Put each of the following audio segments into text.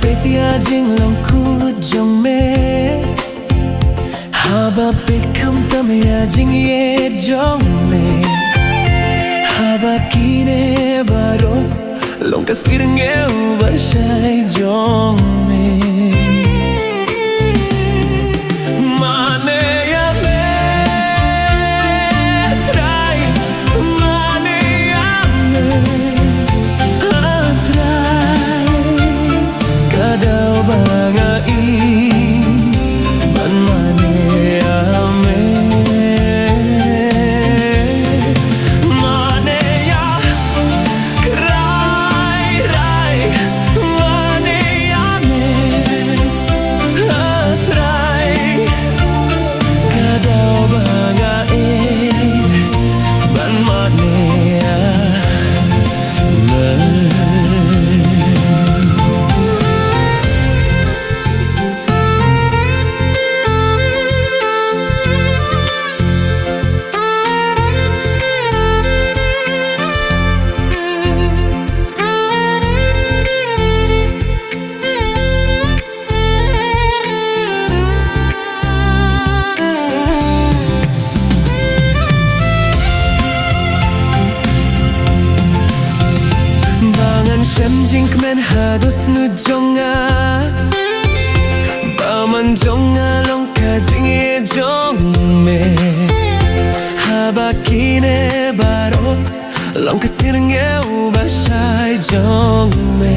petia jing long ku jong me haba bekam tam ya jing ye jong me haba kine baro long kasir nge ba shai jong me Jing kmen hadus nu jonga baman jonga long ka jing ye jong me haba kine baro long ka sir nge u ba shai jong me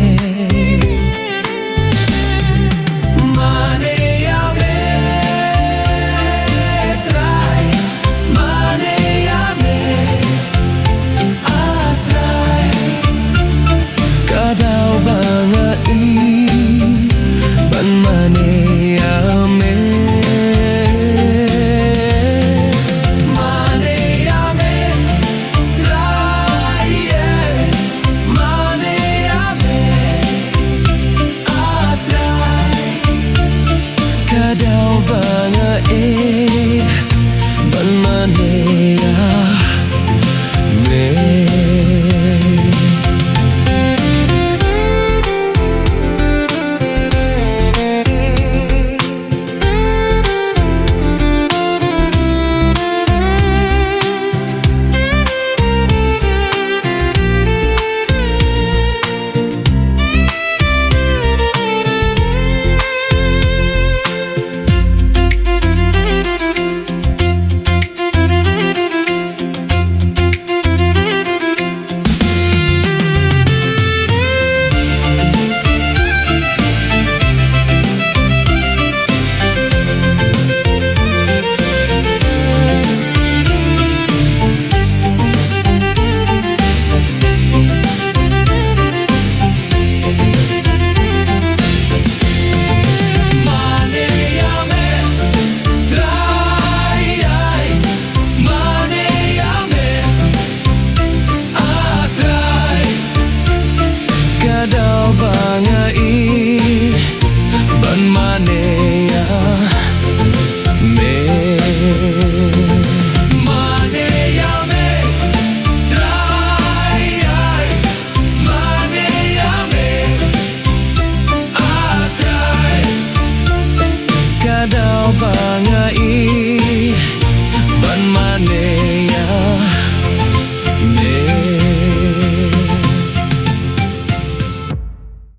Bangai